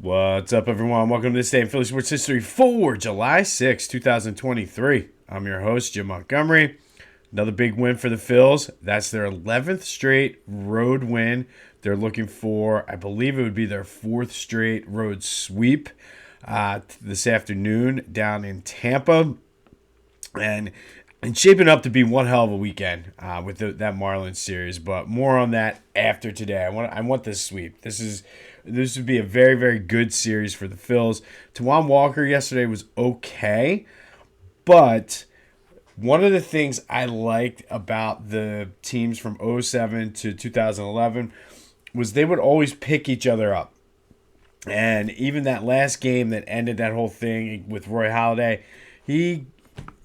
What's up, everyone? Welcome to this day in Philly Sports History for July 6, 2023. I'm your host, Jim Montgomery. Another big win for the Phils. That's their 11th straight road win. They're looking for, I believe it would be their 4th straight road sweep this afternoon down in Tampa. And shaping up to be one hell of a weekend with that Marlins series. But more on that after today. I want this sweep. This would be a very, very good series for the Phils. Tawan Walker yesterday was okay, but one of the things I liked about the teams from 2007 to 2011 was they would always pick each other up. And even that last game that ended that whole thing with Roy Halladay, he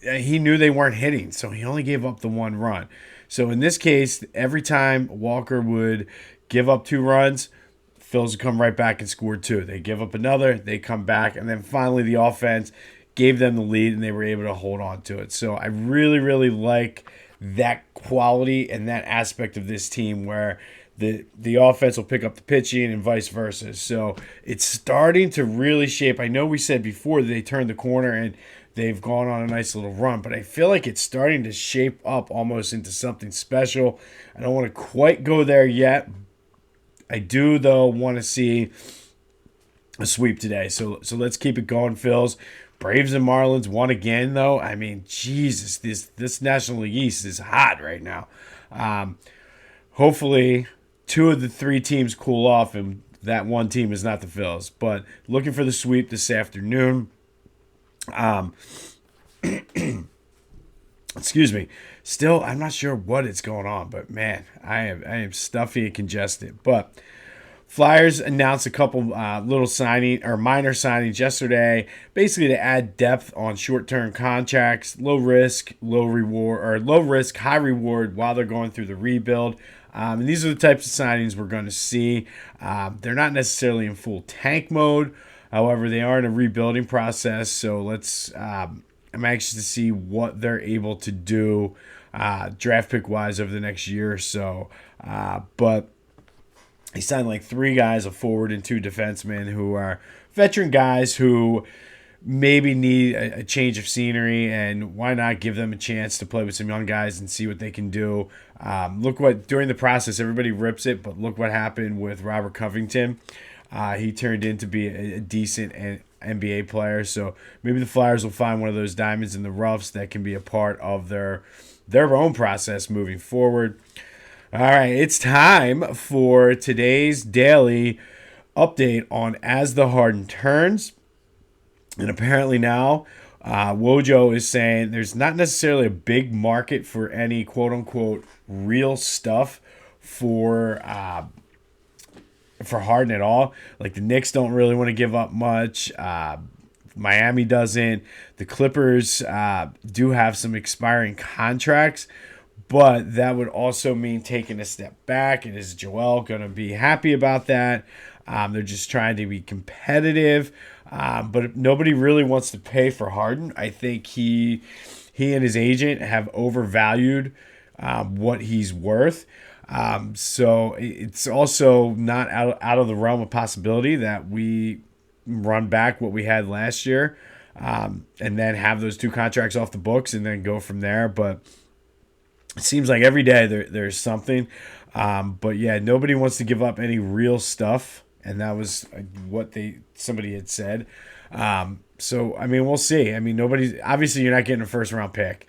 knew they weren't hitting, so he only gave up the one run. So in this case, every time Walker would give up 2 runs, Phils would come right back and score 2. They give up another, they come back, and then finally the offense gave them the lead, and they were able to hold on to it. So I really, really like that quality and that aspect of this team where the offense will pick up the pitching and vice versa. So it's starting to really shape. I know we said before that they turned the corner and they've gone on a nice little run, but I feel like it's starting to shape up almost into something special. I don't want to quite go there yet. I do, though, want to see a sweep today. So let's keep it going, Phils. Braves and Marlins won again, though. I mean, Jesus, this National League East is hot right now. Hopefully, 2 of the 3 teams cool off, and that one team is not the Phils. But looking for the sweep this afternoon. Excuse me. Still, I'm not sure what is going on, but man, I am stuffy and congested. But Flyers announced a couple little minor signings yesterday, basically to add depth on short-term contracts, low risk, high reward while they're going through the rebuild. And these are the types of signings we're going to see. They're not necessarily in full tank mode. However, they are in a rebuilding process, so I'm anxious to see what they're able to do draft pick-wise over the next year or so. But he signed like 3 guys, a forward and 2 defensemen, who are veteran guys who maybe need a change of scenery, and why not give them a chance to play with some young guys and see what they can do. During the process, everybody rips it, but look what happened with Robert Covington. He turned in to be a decent NBA player, so maybe the Flyers will find one of those diamonds in the roughs that can be a part of their own process moving forward. All right, it's time for today's daily update on As the Harden Turns. And apparently now, Wojo is saying there's not necessarily a big market for any quote-unquote real stuff for Harden at all. Like, the Knicks don't really want to give up much. Miami doesn't. The Clippers do have some expiring contracts, but that would also mean taking a step back. And is Joel going to be happy about that? They're just trying to be competitive. But nobody really wants to pay for Harden. I think he and his agent have overvalued what he's worth. So it's also not out of the realm of possibility that we run back what we had last year, and then have those 2 contracts off the books and then go from there. But it seems like every day there's something. But yeah, nobody wants to give up any real stuff, and that was what somebody had said. So I mean, we'll see. I mean, obviously you're not getting a first round pick.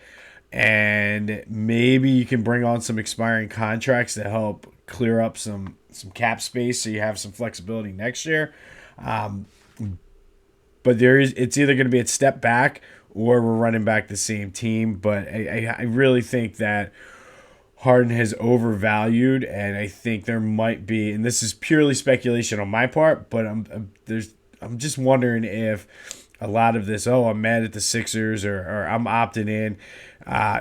And maybe you can bring on some expiring contracts to help clear up some cap space so you have some flexibility next year. But it's either going to be a step back or we're running back the same team. But I really think that Harden has overvalued, and I think there might be, and this is purely speculation on my part, but I'm just wondering if a lot of this, I'm mad at the Sixers or I'm opting in,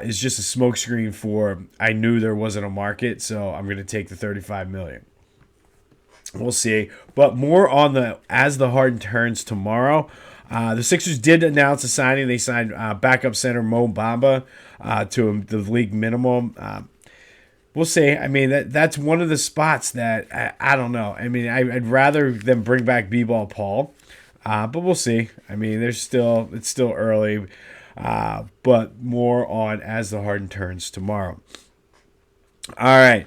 is just a smokescreen for I knew there wasn't a market, so I'm going to take the $35 million. We'll see. But more on As the Harden Turns tomorrow. The Sixers did announce a signing. They signed backup center Mo Bamba to the league minimum. we'll see. I mean, that's one of the spots that I don't know. I mean, I'd rather them bring back B-Ball Paul, but we'll see. I mean, it's still early, but more on as the Harden turns tomorrow. All right,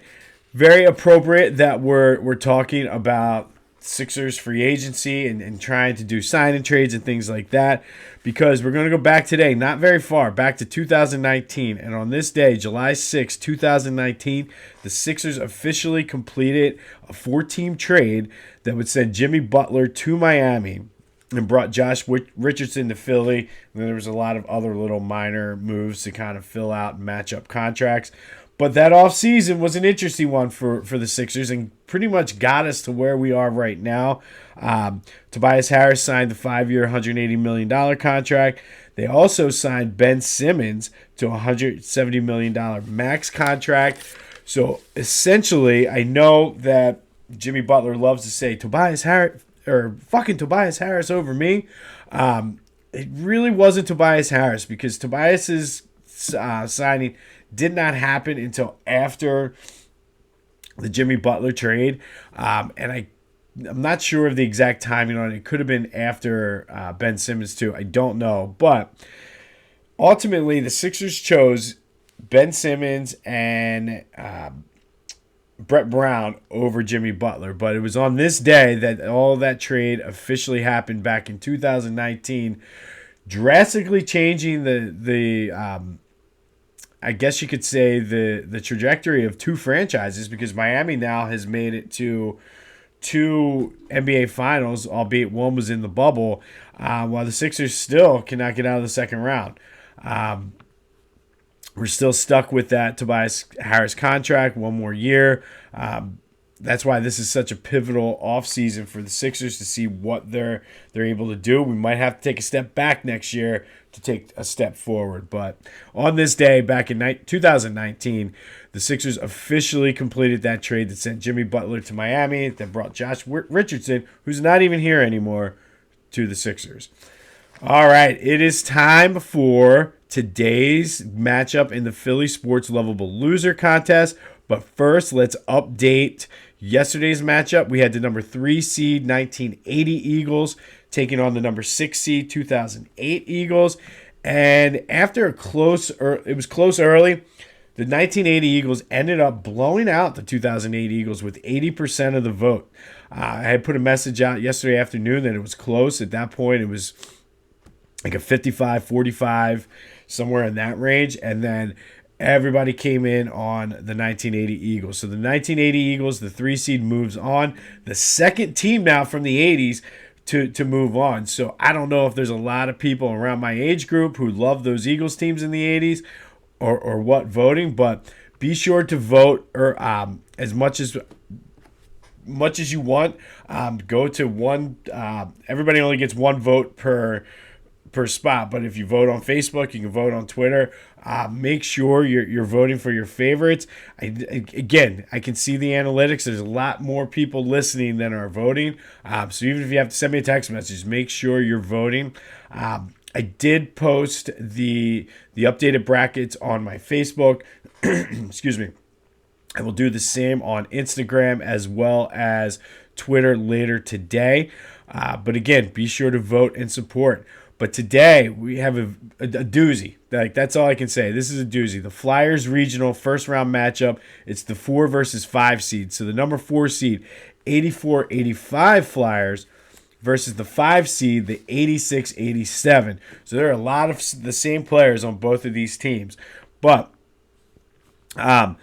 very appropriate that we're talking about Sixers free agency and trying to do sign and trades and things like that, because we're going to go back today, not very far, back to 2019. And on this day, July 6, 2019, the Sixers officially completed a 4-team trade that would send Jimmy Butler to Miami and brought Josh Richardson to Philly. And then there was a lot of other little minor moves to kind of fill out and match up contracts. But that offseason was an interesting one for the Sixers and pretty much got us to where we are right now. Tobias Harris signed the 5-year, $180 million contract. They also signed Ben Simmons to a $170 million max contract. So essentially, I know that Jimmy Butler loves to say Tobias Harris or fucking Tobias Harris over me. It really wasn't Tobias Harris, because Tobias's signing did not happen until after the Jimmy Butler trade. And I'm not sure of the exact timing on it. It could have been after Ben Simmons too. I don't know. But ultimately, the Sixers chose Ben Simmons and Brett Brown over Jimmy Butler. But it was on this day that all that trade officially happened back in 2019, drastically changing the I guess you could say the trajectory of two franchises, because Miami now has made it to 2 NBA Finals, albeit one was in the bubble, while the Sixers still cannot get out of the second round. We're still stuck with that Tobias Harris contract, one more year. That's why this is such a pivotal offseason for the Sixers to see what they're able to do. We might have to take a step back next year to take a step forward. But on this day, back in 2019, the Sixers officially completed that trade that sent Jimmy Butler to Miami, that brought Josh Richardson, who's not even here anymore, to the Sixers. All right, it is time for today's matchup in the Philly Sports Lovable Loser contest. But first, let's update yesterday's matchup. We had the number 3 seed 1980 Eagles taking on the number 6 seed 2008 Eagles. And after it was close early, the 1980 Eagles ended up blowing out the 2008 Eagles with 80% of the vote. I had put a message out yesterday afternoon that it was close. At that point, it was like a 55-45, somewhere in that range. And then everybody came in on the 1980 Eagles. So the 1980 Eagles, the 3 seed, moves on. The second team now from the 80s to move on. So I don't know if there's a lot of people around my age group who love those Eagles teams in the 80s or what voting, but be sure to vote or as much as you want. Go to one. Everybody only gets one vote per spot, but if you vote on Facebook, you can vote on Twitter. Make sure you're voting for your favorites. I can see the analytics. There's a lot more people listening than are voting. So even if you have to send me a text message, make sure you're voting. I did post the updated brackets on my Facebook. Excuse me. I will do the same on Instagram as well as Twitter later today. But again, be sure to vote and support. But today we have a doozy. Like, that's all I can say. This is a doozy. The Flyers regional first round matchup. It's the 4 versus 5 seed. So the number 4 seed, 84-85 Flyers, versus the 5 seed, the 86-87. So there are a lot of the same players on both of these teams. But the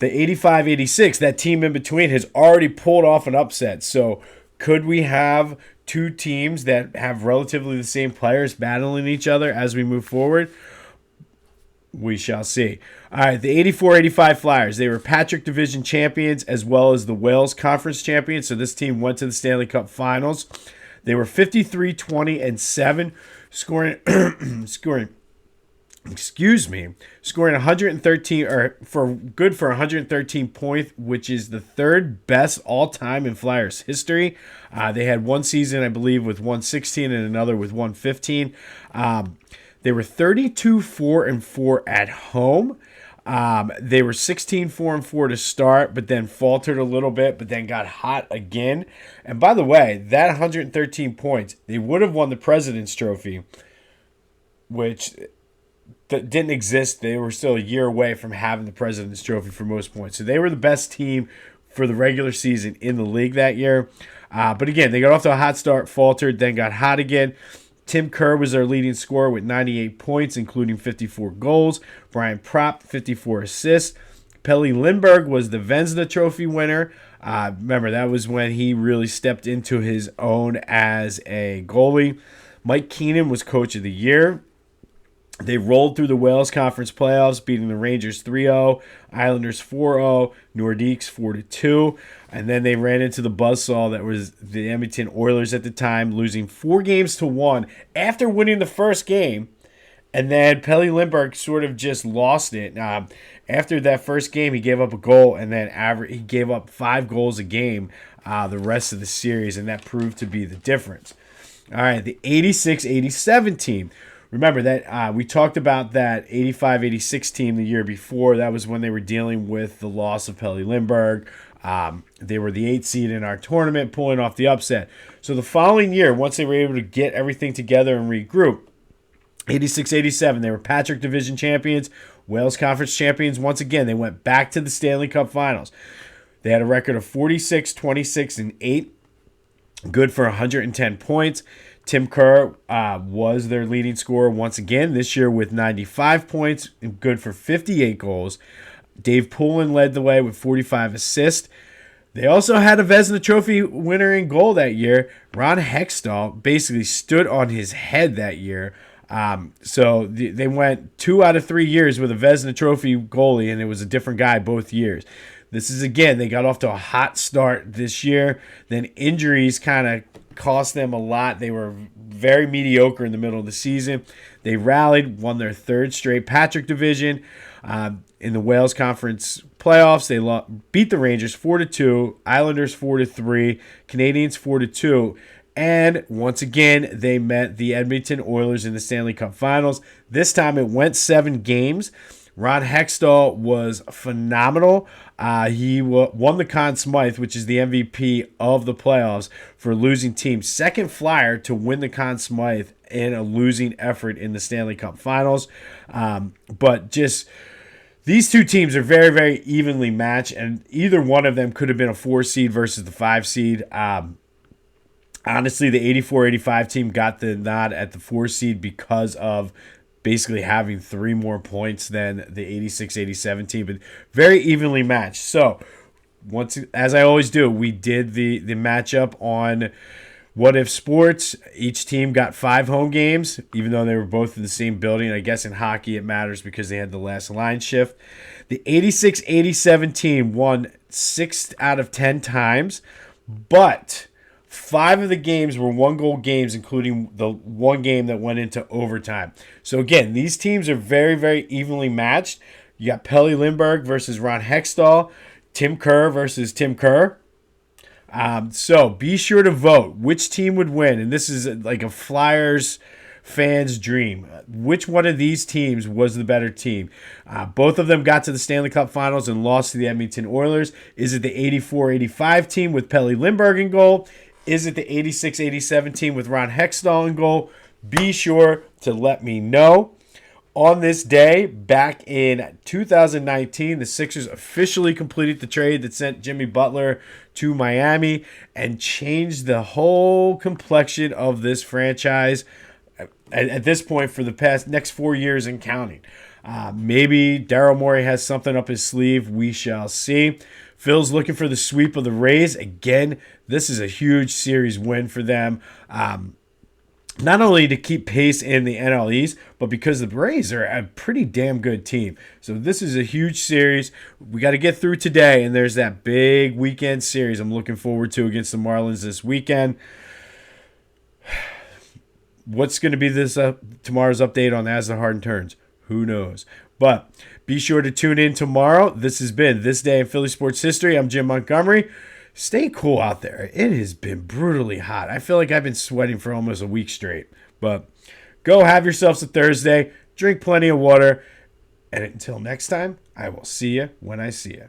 85-86, that team in between, has already pulled off an upset. So could we have two teams that have relatively the same players battling each other as we move forward? We shall see. All right, the 84-85 Flyers, they were Patrick Division champions as well as the Wales Conference champions. So this team went to the Stanley Cup Finals. They were 53-20-7, scoring 113 for 113 points, which is the third best all time in Flyers history. They had one season, I believe, with 116 and another with 115. They were 32-4-4 at home. They were 16-4-4 to start, but then faltered a little bit, but then got hot again. And by the way, that 113 points, they would have won the President's Trophy, which didn't exist. They were still a year away from having the President's Trophy for most points. So they were the best team for the regular season in the league that year. But again, they got off to a hot start, faltered, then got hot again. Tim Kerr was their leading scorer with 98 points, including 54 goals. Brian Propp, 54 assists. Pelle Lindbergh was the Vezina Trophy winner. Remember, that was when he really stepped into his own as a goalie. Mike Keenan was Coach of the Year. They rolled through the Wales Conference playoffs, beating the Rangers 3-0, Islanders 4-0, Nordiques 4-2. And then they ran into the buzzsaw that was the Edmonton Oilers at the time, losing 4-1 after winning the first game. And then Pelle Lindbergh sort of just lost it. After that first game, he gave up a goal, and then he gave up 5 goals a game the rest of the series, and that proved to be the difference. All right, the 86-87 team. Remember that we talked about that 85-86 team the year before. That was when they were dealing with the loss of Pelle Lindbergh. They were the 8th seed in our tournament, pulling off the upset. So the following year, once they were able to get everything together and regroup, 86-87, they were Patrick Division champions, Wales Conference champions. Once again, they went back to the Stanley Cup Finals. They had a record of 46, 26, and 8, good for 110 points. Tim Kerr was their leading scorer once again this year with 95 points, good for 58 goals. Dave Poulin led the way with 45 assists. They also had a Vezina Trophy winner in goal that year. Ron Hextall basically stood on his head that year. So they went 2 out of 3 years with a Vezina Trophy goalie, and it was a different guy both years. This is, again, they got off to a hot start this year. Then injuries kind of cost them a lot. They were very mediocre in the middle of the season. They rallied, won their 3rd straight Patrick Division. In the Wales Conference playoffs, they beat the Rangers 4-2, Islanders 4-3, Canadiens 4-2. And once again, they met the Edmonton Oilers in the Stanley Cup Finals. This time it went 7 games. Ron Hextall was phenomenal. He won the Conn Smythe, which is the MVP of the playoffs for a losing team. Second flyer to win the Conn Smythe in a losing effort in the Stanley Cup Finals. But just these two teams are very, very evenly matched, and either one of them could have been a 4 seed versus the 5 seed. Honestly, the 84-85 team got the nod at the 4 seed because of basically having 3 more points than the 86-87 team, but very evenly matched. So, as I always do, we did the matchup on What If Sports. Each team got 5 home games, even though they were both in the same building. I guess in hockey it matters because they had the last line shift. The 86-87 team won 6 out of 10 times, but 5 of the games were 1-goal games, including the 1 game that went into overtime. So again, these teams are very, very evenly matched. You got Pelle Lindbergh versus Ron Hextall, Tim Kerr versus Tim Kerr. So be sure to vote which team would win. And this is like a Flyers fan's dream. Which one of these teams was the better team? Both of them got to the Stanley Cup Finals and lost to the Edmonton Oilers. Is it the 84-85 team with Pelle Lindbergh in goal? Is it the 86-87 team with Ron Hextall in goal? Be sure to let me know. On this day, back in 2019, the Sixers officially completed the trade that sent Jimmy Butler to Miami and changed the whole complexion of this franchise at this point for the next 4 years and counting. Maybe Daryl Morey has something up his sleeve. We shall see. Phil's looking for the sweep of the Rays. Again, this is a huge series win for them. Not only to keep pace in the NL East, but because the Rays are a pretty damn good team. So this is a huge series. We got to get through today, and there's that big weekend series I'm looking forward to against the Marlins this weekend. What's going to be tomorrow's update on As the Harden Turns? Who knows? But be sure to tune in tomorrow. This has been This Day in Philly Sports History. I'm Jim Montgomery. Stay cool out there. It has been brutally hot. I feel like I've been sweating for almost a week straight. But go have yourselves a Thursday. Drink plenty of water. And until next time, I will see you when I see you.